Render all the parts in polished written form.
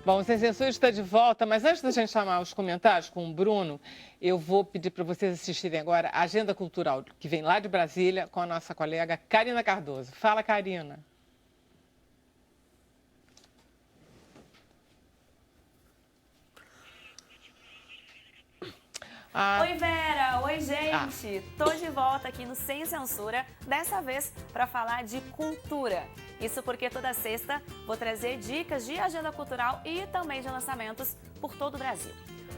Bom, o Sem Censura está de volta, mas antes da gente chamar os comentários com o Bruno, eu vou pedir para vocês assistirem agora a Agenda Cultural, que vem lá de Brasília, com a nossa colega Karina Cardoso. Fala, Karina. Oi, Vera! Oi, gente! Tô de volta aqui no Sem Censura, dessa vez para falar de cultura. Isso porque toda sexta vou trazer dicas de agenda cultural e também de lançamentos por todo o Brasil.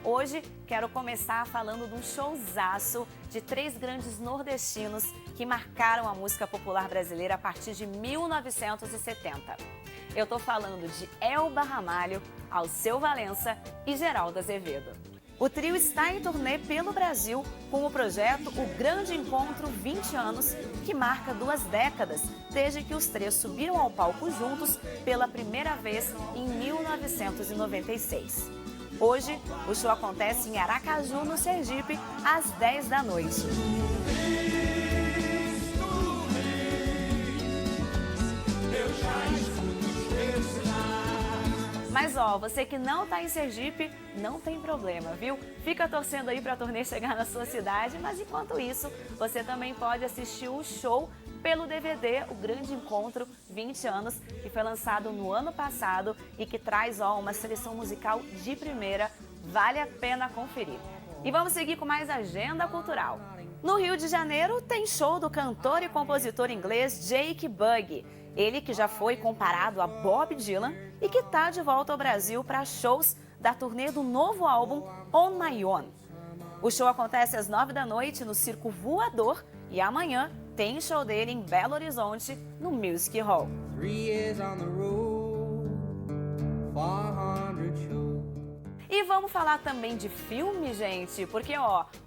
Hoje quero começar falando de um showzaço de 3 grandes nordestinos que marcaram a música popular brasileira a partir de 1970. Eu tô falando de Elba Ramalho, Alceu Valença e Geraldo Azevedo. O trio está em turnê pelo Brasil com o projeto O Grande Encontro 20 anos, que marca 2 décadas desde que os 3 subiram ao palco juntos pela primeira vez em 1996. Hoje, o show acontece em Aracaju, no Sergipe, às 10 da noite. Mas ó, você que não tá em Sergipe, não tem problema, viu? Fica torcendo aí pra turnê chegar na sua cidade, mas enquanto isso, você também pode assistir o show pelo DVD O Grande Encontro 20 anos, que foi lançado no ano passado e que traz uma seleção musical de primeira, vale a pena conferir. E vamos seguir com mais agenda cultural. No Rio de Janeiro tem show do cantor e compositor inglês Jake Bugg. Ele que já foi comparado a Bob Dylan e que está de volta ao Brasil para shows da turnê do novo álbum On My Own. O show acontece às 9 da noite no Circo Voador e amanhã tem show dele em Belo Horizonte, no Music Hall. E vamos falar também de filme, gente, porque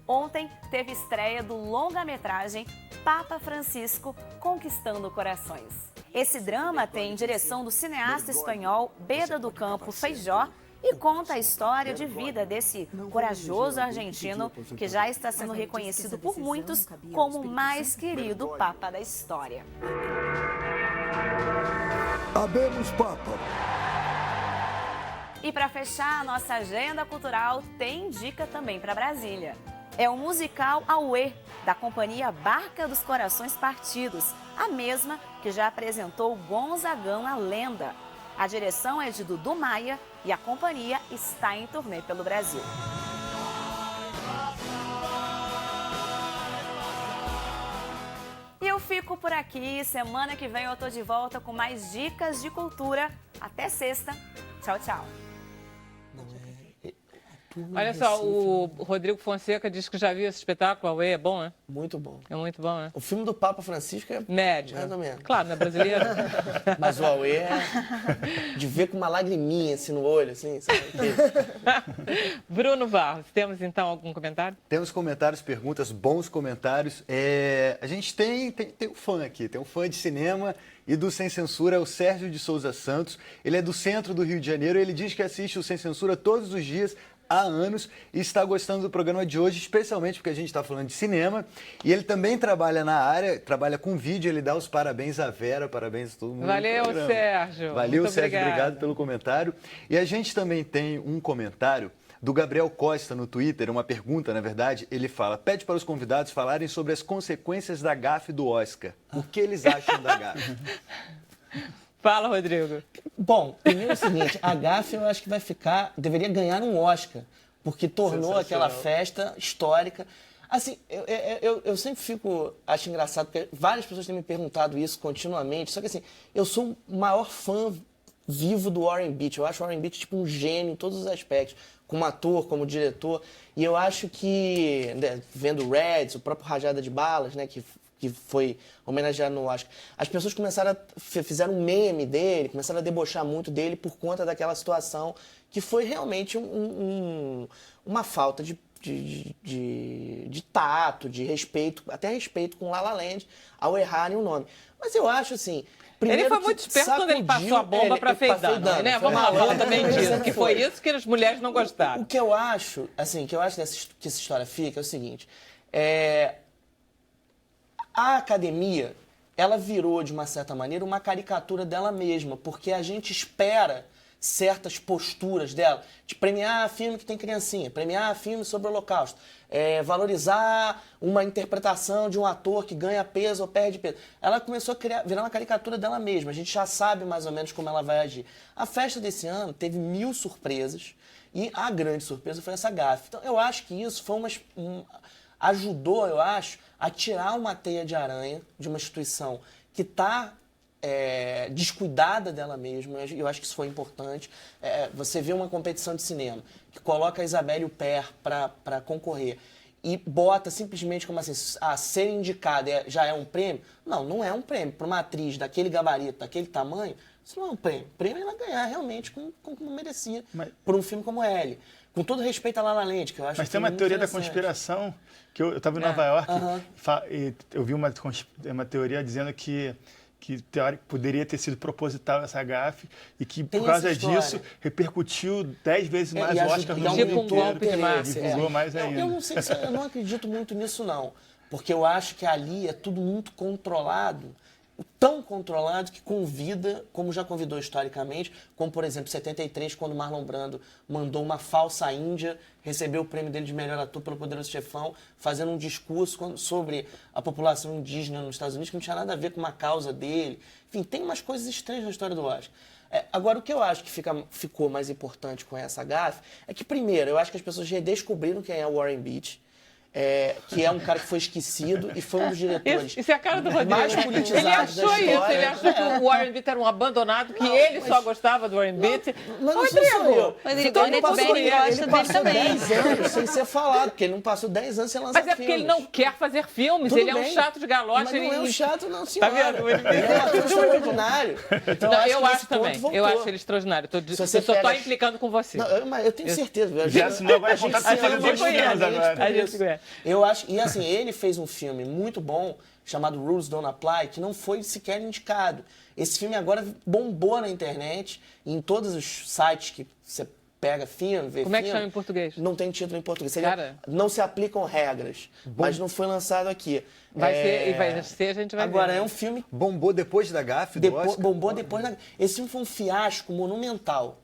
ontem teve estreia do longa-metragem Papa Francisco Conquistando Corações. Esse drama tem direção do cineasta espanhol Beda do Campo Feijó e conta a história de vida desse corajoso argentino que já está sendo reconhecido por muitos como o mais querido Papa da história. Habemos Papa! E para fechar a nossa agenda cultural, tem dica também para Brasília. É o musical Auê, da companhia Barca dos Corações Partidos, a mesma que já apresentou Gonzagão, a Lenda. A direção é de Dudu Maia e a companhia está em turnê pelo Brasil. E eu fico por aqui. Semana que vem eu tô de volta com mais dicas de cultura. Até sexta. Tchau, tchau. Olha só, o Rodrigo Fonseca diz que já viu esse espetáculo, Auê, é bom, né? Muito bom. É muito bom, né? O filme do Papa Francisco é médio. Mais ou menos. Claro, não é brasileiro. Mas o Auê é de ver com uma lagriminha assim no olho, assim, sabe? Bruno Barros, temos então algum comentário? Temos comentários, perguntas, bons comentários. A gente tem um fã aqui, tem um fã de cinema e do Sem Censura, é o Sérgio de Souza Santos. Ele é do centro do Rio de Janeiro, ele diz que assiste o Sem Censura todos os dias, há anos, e está gostando do programa de hoje, especialmente porque a gente está falando de cinema, e ele também trabalha na área, trabalha com vídeo, ele dá os parabéns à Vera, parabéns a todo mundo. Valeu, Sérgio. Valeu, muito Sérgio, obrigado pelo comentário. E a gente também tem um comentário do Gabriel Costa no Twitter, uma pergunta, na verdade, ele fala, pede para os convidados falarem sobre as consequências da gafe do Oscar. O que eles acham da gafe? Fala, Rodrigo. Bom, primeiro é o seguinte, a gafe eu acho que deveria ganhar um Oscar, porque tornou aquela festa histórica. Assim, eu sempre acho engraçado, porque várias pessoas têm me perguntado isso continuamente, só que assim, eu sou o maior fã vivo do Warren Beatty. Eu acho o Warren Beatty tipo um gênio em todos os aspectos, como ator, como diretor, e eu acho que, né, vendo Reds, o próprio Rajada de Balas, né, que foi homenageado no Oscar, as pessoas fizeram um meme dele, começaram a debochar muito dele por conta daquela situação que foi realmente uma falta de tato, de respeito, até respeito com La La Land, ao errarem o nome. Mas eu acho assim... Ele foi muito esperto quando ele passou a bomba para Faye Dunaway, né? Vamos falar também disso, que foi isso que as mulheres não gostaram. O que eu acho, assim, que essa história fica é o seguinte, a academia, ela virou, de uma certa maneira, uma caricatura dela mesma, porque a gente espera certas posturas dela, de premiar filme que tem criancinha, premiar filme sobre o Holocausto, valorizar uma interpretação de um ator que ganha peso ou perde peso. Ela começou a virar uma caricatura dela mesma, a gente já sabe mais ou menos como ela vai agir. A festa desse ano teve 1000 surpresas e a grande surpresa foi essa gafe. Então eu acho que isso foi ajudou, eu acho, a tirar uma teia de aranha de uma instituição que está descuidada dela mesma. Eu acho que isso foi importante. Você vê uma competição de cinema que coloca a Isabelle Huppert para concorrer e bota simplesmente como assim, ser indicada já é um prêmio? Não, não é um prêmio. Para uma atriz daquele gabarito, daquele tamanho, isso não é um prêmio. O prêmio é ela ganhar realmente como merecia por um filme como Elle. Com todo respeito a La La Land, que eu acho Mas que tem uma teoria da conspiração, que eu estava em Nova York, e eu vi uma teoria dizendo que poderia ter sido proposital essa gafe e que, por causa disso, repercutiu 10 vezes mais o Oscar no mundo tipo um inteiro. golpe de massa. Divulgou mais ainda. Eu não sei eu não acredito muito nisso, não. Porque eu acho que ali é tudo muito controlado, tão controlado que convida, como já convidou historicamente, como, por exemplo, em 73, quando Marlon Brando mandou uma falsa índia receber o prêmio dele de melhor ator pelo Poderoso Chefão, fazendo um discurso sobre a população indígena nos Estados Unidos, que não tinha nada a ver com uma causa dele. Enfim, tem umas coisas estranhas na história do Oscar. Agora, o que eu acho que ficou mais importante com essa gafe é que, primeiro, eu acho que as pessoas redescobriram quem é o Warren Beatty, que é um cara que foi esquecido e foi um dos diretores Isso é a cara do Rodrigo. mais politizados Ele achou da história. isso, ele achou que o Warren Beatty era um abandonado, que ele só gostava do Warren Beatty. Mas não sou eu. Rodrigo, Então, o Annette Bening gosta dele também. 10 anos sem ser falado, porque ele não passou 10 anos sem lançar Mas é porque ele não quer fazer filmes, Tudo ele é um bem. chato de galote. Mas não é um chato, não, Tá senhora. vendo? Ele é um ator extraordinário. Então, Não, que eu nesse acho também. ponto Eu voltou. acho ele extraordinário. Eu você só tô pega- implicando com você. Não, mas eu tenho certeza. Já assinou agora, gente vontade de se fazer ama dois filmes diariamente agora. por A gente isso. conhece. Eu acho, e assim, ele fez um filme muito bom, chamado Rules Don't Apply, que não foi sequer indicado. Esse filme agora bombou na internet, em todos os sites que você pega filme, vê Como é que filme. chama em português? Não tem título em português. Cara. Não se aplicam regras, mas não foi lançado aqui. Vai ser, e vai ser, a gente vai Agora, ver. é um filme Bombou depois da gafe do Oscar? bombou depois da... Esse filme foi um fiasco monumental.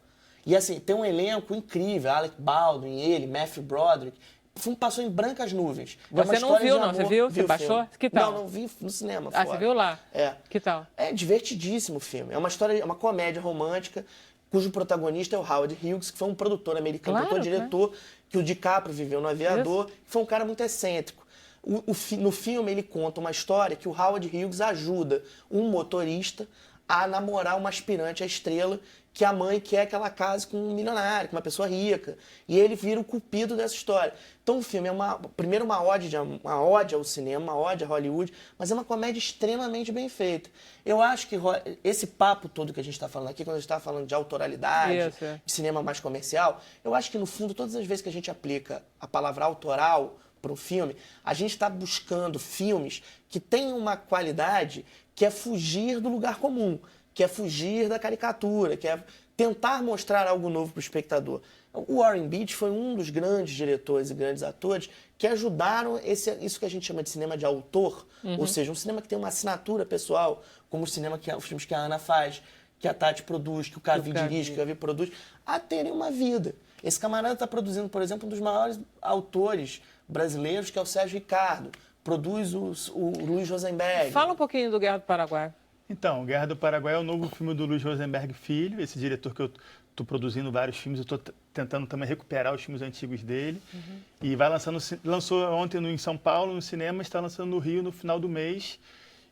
E assim, tem um elenco incrível, Alec Baldwin, ele, Matthew Broderick. O filme passou em brancas nuvens. É uma Você não história viu, de não? amor. Você viu? Você Vi o baixou? filme. Que tal? Não vi no cinema. Ah, fora. você viu lá? É. Que tal? É divertidíssimo o filme. É uma história, é uma comédia romântica, cujo protagonista é o Howard Hughes, que foi um produtor americano, Claro, produtor-diretor, que o DiCaprio viveu no Aviador, que foi um cara muito excêntrico. No filme, ele conta uma história que o Howard Hughes ajuda um motorista a namorar uma aspirante à estrela que a mãe quer que ela case com um milionário, com uma pessoa rica. E ele vira o cupido dessa história. Então o filme é primeiro uma ode ao cinema, uma ode a Hollywood, mas é uma comédia extremamente bem feita. Eu acho que esse papo todo que a gente está falando aqui, quando a gente está falando de autoralidade, Isso, é. de cinema mais comercial, eu acho que no fundo, todas as vezes que a gente aplica a palavra autoral para um filme, a gente está buscando filmes que têm uma qualidade que é fugir do lugar comum, que é fugir da caricatura, que é tentar mostrar algo novo para o espectador. O Warren Beatty foi um dos grandes diretores e grandes atores que ajudaram isso que a gente chama de cinema de autor, ou seja, um cinema que tem uma assinatura pessoal, como os filmes que a Ana faz, que a Tati produz, que o Cavi dirige, que o Cavi produz, a terem uma vida. Esse camarada está produzindo, por exemplo, um dos maiores autores brasileiros, que é o Sérgio Ricardo. Produz o Luiz Rosenberg. Fala um pouquinho do Guerra do Paraguai. Então, Guerra do Paraguai é o novo filme do Luiz Rosenberg Filho, esse diretor que eu estou produzindo vários filmes, eu estou tentando também recuperar os filmes antigos dele. E lançou ontem em São Paulo, no cinema, está lançando no Rio no final do mês.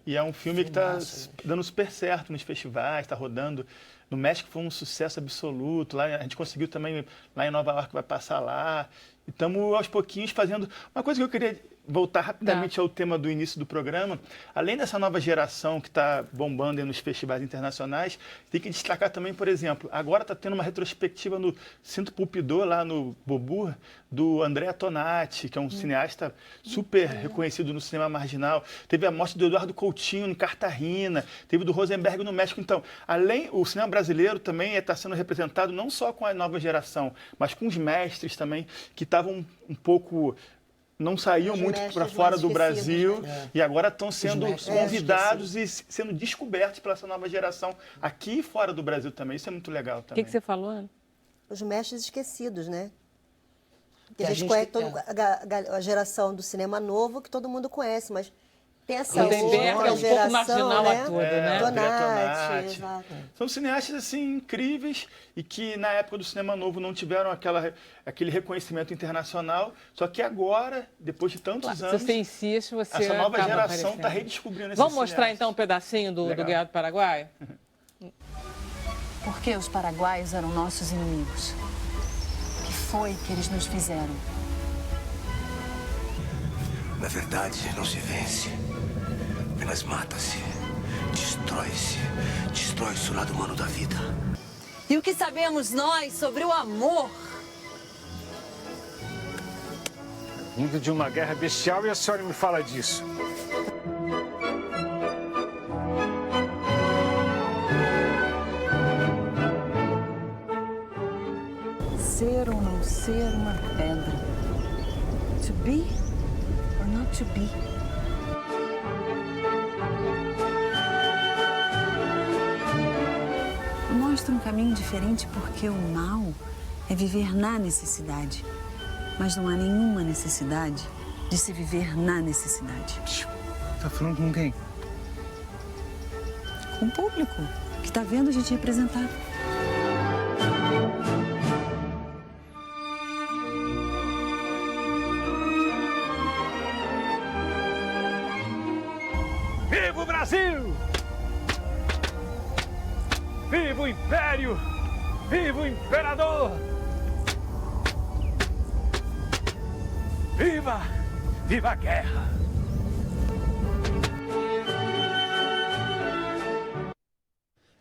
E é um filme que está dando super certo nos festivais, está rodando. No México foi um sucesso absoluto, lá a gente conseguiu também, lá em Nova York vai passar lá. E estamos aos pouquinhos fazendo... Uma coisa que eu queria voltar rapidamente ao tema do início do programa, além dessa nova geração que está bombando nos festivais internacionais, tem que destacar também, por exemplo, agora está tendo uma retrospectiva no Cinto Pompidou, lá no Bobu, do Andrea Tonati, que é um cineasta super reconhecido no cinema marginal. Teve a morte do Eduardo Coutinho em Cartagena, teve do Rosenberg no México. Então, o cinema brasileiro também está sendo representado não só com a nova geração, mas com os mestres também, que estavam um pouco não saíam Os muito mestres para mais fora do esquecidos, Brasil né? e agora estão sendo mestres convidados e sendo descobertos pela essa nova geração aqui e fora do Brasil também. Isso é muito legal O também. que você falou, Ana? Os mestres esquecidos, né? Que Que a a gente gente conhece tem- a geração do cinema novo, que todo mundo conhece, mas tem essa Rosenberg é um outra pouco geração, marginal né? a tudo, né? Donati, Donati. exato. São cineastas assim incríveis e que na época do cinema novo não tiveram aquele reconhecimento internacional, só que agora, depois de tantos Se anos, você insiste, você essa nova acaba geração está aparecendo. redescobrindo esses Vamos mostrar cineastas. então um pedacinho do Legal. Guerra do Paraguai? Por que os paraguaios eram nossos inimigos? O que foi que eles nos fizeram? Na verdade, não se vence. Apenas mata-se. Destrói-se. Destrói-se o lado humano da vida. E o que sabemos nós sobre o amor? Vindo de uma guerra bestial e a senhora me fala disso. Ser ou não ser uma pedra? To be or not to be? Mostra um caminho diferente porque o mal é viver na necessidade. Mas não há nenhuma necessidade de se viver na necessidade. Tá falando com quem? Com o público que está vendo a gente representar. Viva o Brasil! Viva o Império! Viva o Imperador! Viva! Viva a guerra!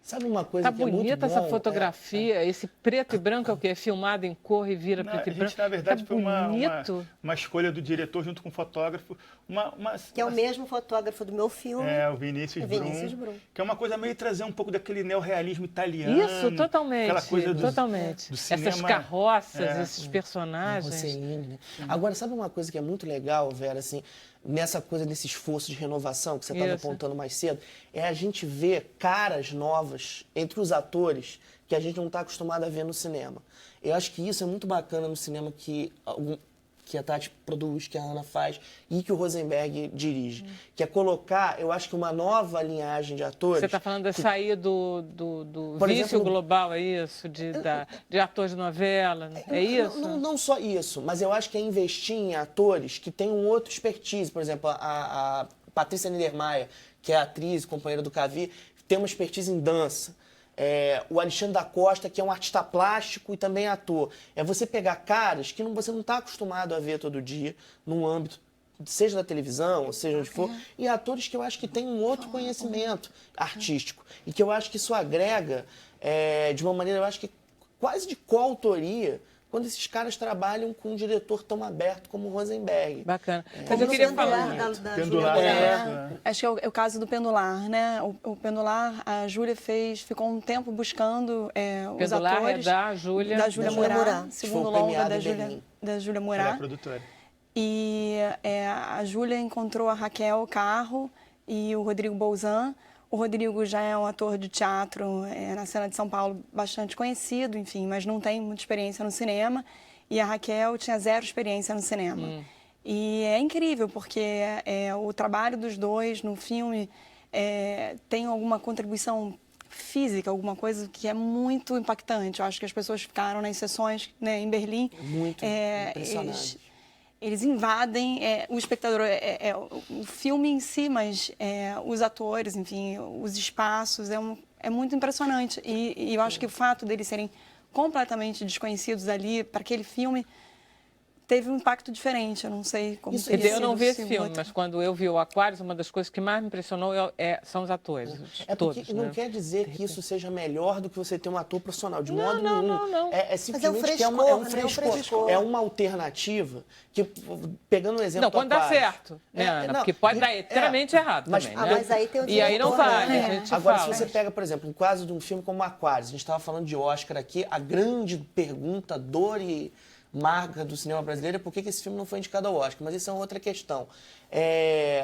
Sabe uma coisa Tá que é muito bonita essa bom? fotografia, esse preto e branco é o quê? É filmado em cor e vira preto e branco. Na verdade, tá foi bonito. uma escolha do diretor junto com o fotógrafo. Que é o mesmo fotógrafo do meu filme. É, o Vinícius Brum. Que é uma coisa meio trazer um pouco daquele neorrealismo italiano. Isso, totalmente. Aquela coisa do, totalmente. do cinema, essas carroças, esses personagens. Rossellini, né? Agora, sabe uma coisa que é muito legal, Vera, assim, nessa coisa desse esforço de renovação que você estava Isso. apontando mais cedo, é a gente ver caras novas entre os atores que a gente não está acostumado a ver no cinema. Eu acho que isso é muito bacana no cinema que a Tati produz, que a Ana faz e que o Rosenberg dirige. Que é colocar, eu acho que uma nova linhagem de atores... Você está falando de sair do Por vício exemplo, global, é isso? De ator de novela, é isso? Não só isso, mas eu acho que é investir em atores que têm um outro expertise. Por exemplo, a Patrícia Niedermayer, que é atriz e companheira do Cavi, tem uma expertise em dança. O Alexandre da Costa, que é um artista plástico e também ator. É você pegar caras que você não está acostumado a ver todo dia, num âmbito, seja da televisão, ou seja onde for, e atores que eu acho que têm um outro conhecimento artístico. E que eu acho que isso agrega, de uma maneira, eu acho que quase de coautoria, quando esses caras trabalham com um diretor tão aberto como o Rosenberg. Bacana. Mas eu queria falar... Pendular. Acho que é o caso do Pendular, né? O Pendular, a Júlia ficou um tempo buscando os Pendular atores. É da Júlia. Da Júlia Mourá, segundo Foi longa premiado da em Júlia, Berlim. da Júlia Ela é Mourá. a produtora. E a Júlia encontrou a Raquel Carro e o Rodrigo Bolzan. O Rodrigo já é um ator de teatro na cena de São Paulo bastante conhecido, enfim, mas não tem muita experiência no cinema. E a Raquel tinha zero experiência no cinema. E é incrível, porque o trabalho dos dois no filme tem alguma contribuição física, alguma coisa que é muito impactante. Eu acho que as pessoas ficaram nas sessões, né, em Berlim. Muito impressionante. Eles invadem o espectador, o filme em si, mas os atores, enfim, os espaços, é muito impressionante. E eu acho que o fato deles serem completamente desconhecidos ali para aquele filme teve um impacto diferente. Eu não sei como Quer dizer, eu não vi esse filme, mas quando eu vi o Aquários, uma das coisas que mais me impressionou são os atores. Porque todos, não né? quer dizer que isso seja melhor do que você ter um ator profissional, de modo não, nenhum. não. É simplesmente Mas que é um frescor. né? É uma alternativa que, pegando um exemplo Não, quando dá Aquários, certo, né, Ana? Porque pode dar inteiramente errado mas- também, ah, né? mas aí tem o E aí não diretor, vale, né? a gente Agora, fala. se você pega, por exemplo, um caso de um filme como Aquários, a gente estava falando de Oscar aqui, a grande pergunta, dor e marca do cinema brasileiro é por que esse filme não foi indicado ao Oscar, mas isso é uma outra questão.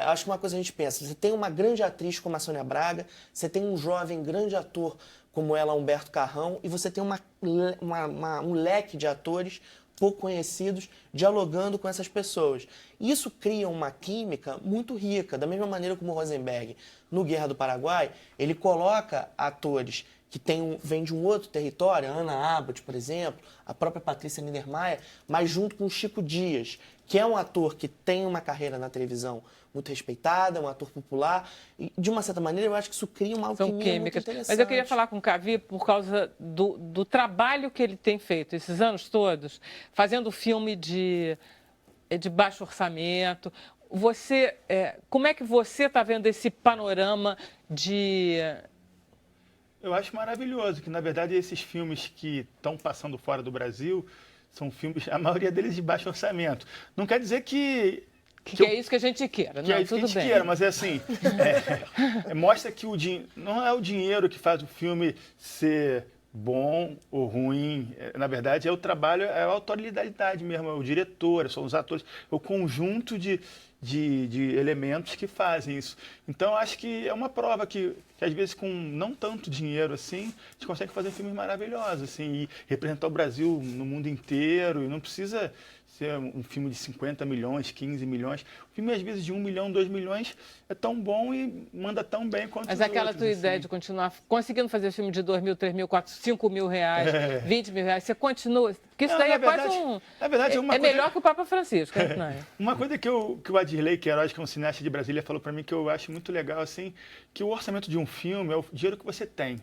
Acho que uma coisa a gente pensa, você tem uma grande atriz como a Sônia Braga, você tem um jovem grande ator como ela, Humberto Carrão, e você tem um leque de atores pouco conhecidos dialogando com essas pessoas. Isso cria uma química muito rica, da mesma maneira como o Rosenberg, no Guerra do Paraguai, ele coloca atores que vêm de um outro território, a Ana Abbott, por exemplo, a própria Patrícia Niedermayer, mas junto com o Chico Dias, que é um ator que tem uma carreira na televisão muito respeitada, um ator popular, e de uma certa maneira eu acho que isso cria uma alquimia muito interessante. Mas eu queria falar com o Cavi por causa do trabalho que ele tem feito esses anos todos, fazendo filme de baixo orçamento. Como é que você está vendo esse panorama de... Eu acho maravilhoso que, na verdade, esses filmes que estão passando fora do Brasil são filmes, a maioria deles de baixo orçamento. Não quer dizer que é isso que a gente quer, não, é isso que a gente quer, mas é assim, mostra que não é o dinheiro que faz o filme ser bom ou ruim. Na verdade, é o trabalho, é a autoralidade mesmo, é o diretor, são os atores, é o conjunto de elementos que fazem isso. Então, acho que é uma prova que às vezes, com não tanto dinheiro assim, a gente consegue fazer filmes maravilhosos, assim, e representar o Brasil no mundo inteiro, e não precisa ser um filme de 50 milhões, 15 milhões. O filme, às vezes, de 1 milhão, 2 milhões, é tão bom e manda tão bem quanto Mas os aquela outros, tua assim. ideia de continuar conseguindo fazer filme de 2 mil, 3 mil, 4, 5 mil reais, 20 mil reais, você continua? Porque isso daí é quase Na verdade, melhor que o Papa Francisco, não é? Uma coisa que o Adirley Queiroz, que é um cineasta de Brasília, falou para mim que eu acho muito legal, assim, que o orçamento de um filme é o dinheiro que você tem.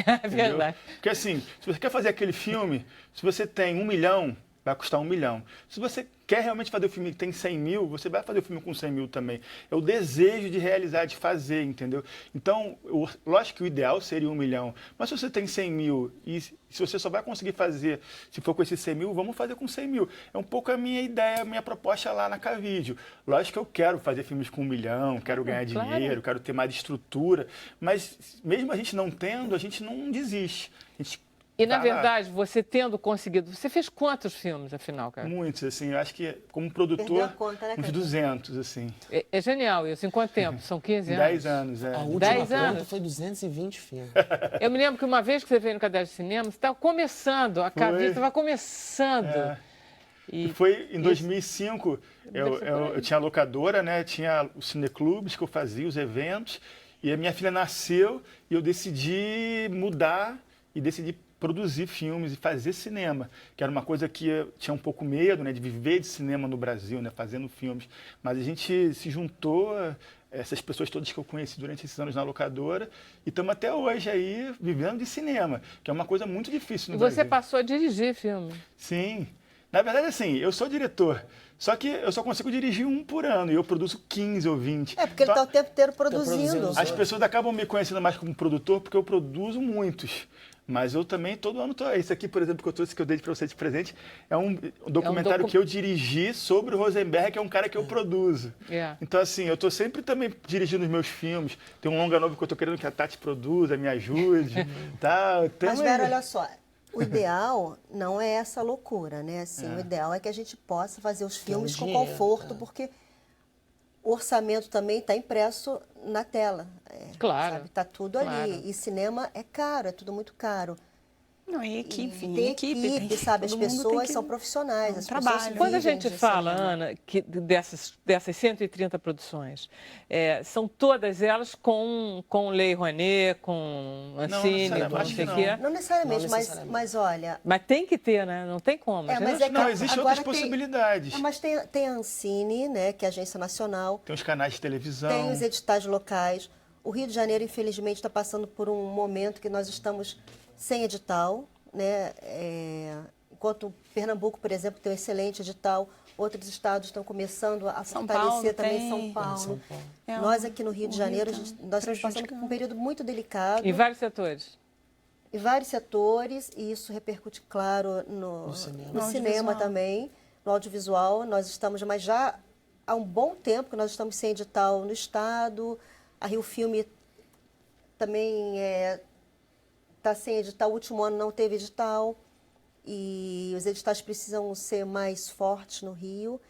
É verdade. Porque assim, se você quer fazer aquele filme, se você tem 1 milhão, vai custar 1 milhão. Se você quer realmente fazer o filme que tem 100 mil, você vai fazer o filme com 100 mil também. É o desejo de realizar, de fazer, entendeu? Então, lógico que o ideal seria 1 milhão, mas se você tem 100 mil e se você só vai conseguir fazer, se for com esses 100 mil, vamos fazer com 100 mil. É um pouco a minha ideia, a minha proposta lá na Cavídeo. Lógico que eu quero fazer filmes com 1 milhão, quero ganhar dinheiro, quero ter mais estrutura, mas mesmo a gente não tendo, a gente não desiste. E, na verdade, você tendo conseguido... Você fez quantos filmes, afinal, cara? Muitos, assim. Eu acho que, como produtor, conta, né, uns 200, assim. É genial isso. Em quanto tempo? São 15 anos? 10 anos, é. A última 10 conta anos? foi 220 filmes. Eu me lembro que uma vez que você veio no Caderno de Cinema, você estava começando, a Cavídeo estava começando. É. E foi em 2005, eu tinha a locadora, né? Tinha os cineclubes que eu fazia, os eventos, e a minha filha nasceu e eu decidi mudar e decidi produzir filmes e fazer cinema, que era uma coisa que eu tinha um pouco medo, né, de viver de cinema no Brasil, né, fazendo filmes. Mas a gente se juntou, essas pessoas todas que eu conheci durante esses anos na locadora, e estamos até hoje aí vivendo de cinema, que é uma coisa muito difícil no Brasil. E você passou a dirigir filme. Sim. Na verdade, assim, eu sou diretor, só que eu só consigo dirigir um por ano, e eu produzo 15 ou 20. É, porque ele está o tempo inteiro produzindo. As pessoas acabam me conhecendo mais como produtor, porque eu produzo muitos. Mas eu também, todo ano, esse aqui, por exemplo, que eu trouxe, que eu dei para você de presente, é um documentário que eu dirigi sobre o Rosenberg, que é um cara que eu produzo. Então, assim, eu estou sempre também dirigindo os meus filmes. Tem um longa novo que eu estou querendo que a Tati produza, me ajude. Tal. Mas, Vera, olha só, o ideal não é essa loucura, né? Assim, o ideal é que a gente possa fazer os filmes com conforto, porque o orçamento também está impresso na tela. Claro. Está tudo ali. E cinema é caro, é tudo muito caro. Não, e equipe, tem equipe, sabe? As pessoas são profissionais, as pessoas Quando a gente fala, cinema. Ana, que dessas 130 produções, são todas elas com Lei Rouanet, com Ancine, com não sei o quê? Não necessariamente, mas olha... Mas tem que ter, né? Não tem como. Não, existem outras possibilidades. Mas tem a Ancine, né, que é a Agência Nacional. Tem os canais de televisão. Tem os editais locais. O Rio de Janeiro, infelizmente, está passando por um momento que nós estamos sem edital, né? Enquanto Pernambuco, por exemplo, tem um excelente edital, outros estados estão começando a fortalecer também São Paulo. Nós aqui no Rio de Janeiro, nós estamos passando por um período muito delicado. Em vários setores. Em vários setores, e isso repercute, claro, no cinema também, no audiovisual. Nós estamos, mas já há um bom tempo que nós estamos sem edital no estado. A Rio Filme também está sem edital, o último ano não teve edital. e os editais precisam ser mais fortes no Rio.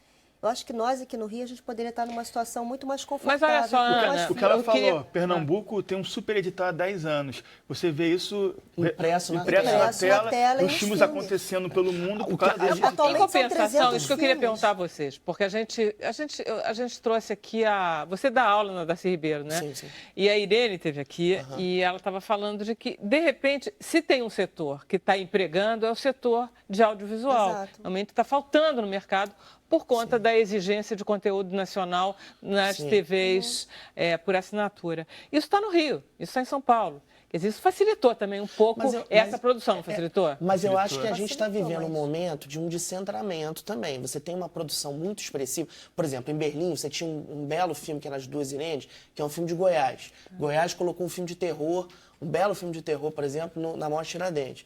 Eu acho que nós aqui no Rio a gente poderia estar numa situação muito mais confortável. Mas olha só, Ana, O que ela falou, Pernambuco tem um super edital há 10 anos. Você vê isso Impresso na tela os filmes acontecendo pelo mundo por causa disso. Em compensação, isso que eu queria perguntar a vocês, porque a gente trouxe aqui você dá aula na Darcy Ribeiro, né? Sim, sim. E a Irene esteve aqui e ela estava falando de que, de repente, se tem um setor que está empregando, é o setor de audiovisual. Exato. Realmente está faltando no mercado por conta da exigência de conteúdo nacional nas TVs por assinatura. Isso está no Rio, isso está em São Paulo. Quer dizer, isso facilitou também um pouco essa produção, não facilitou? Mas eu acho que a gente está vivendo um momento de um descentramento também. Você tem uma produção muito expressiva. Por exemplo, em Berlim, você tinha um belo filme, que era As Duas Irenes, que é um filme de Goiás. Goiás colocou um filme de terror, um belo filme de terror, por exemplo, na Morte Tiradentes.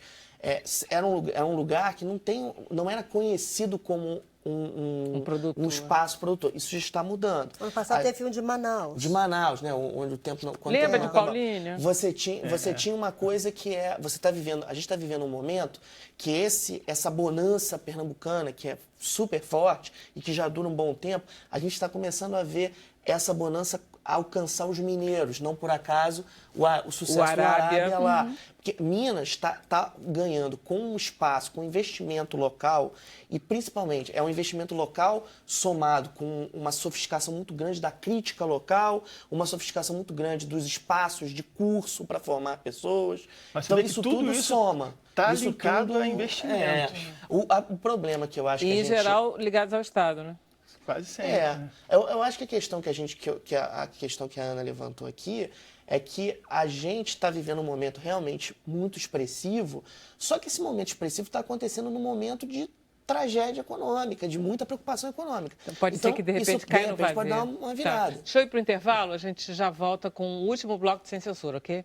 Era um lugar que não era conhecido como um espaço produtor. Isso já está mudando. Ano passado teve filme de Manaus. De Manaus, né? Onde o tempo não... Lembra de Paulínia? Você tinha uma coisa que a gente está vivendo um momento que essa bonança pernambucana, que é super forte e que já dura um bom tempo, a gente está começando a ver essa bonança alcançar os mineiros, não por acaso o sucesso do Arábia lá. Porque Minas está ganhando com um espaço, com um investimento local, e principalmente é um investimento local somado com uma sofisticação muito grande da crítica local, uma sofisticação muito grande dos espaços de curso para formar pessoas. Mas então vê que isso tudo tudo isso soma. Está Isso linkado tudo a investimento. O problema que eu acho que a E, em gente... geral, ligados ao Estado, né? Quase sempre. Né? Eu acho que a questão que a Ana levantou aqui é que a gente está vivendo um momento realmente muito expressivo, só que esse momento expressivo está acontecendo num momento de tragédia econômica, de muita preocupação econômica. Então, pode ser que, de repente, caia no vazio. Pode dar uma virada. Tá. Deixa eu ir para o intervalo, a gente já volta com o último bloco de Sem Censura, ok?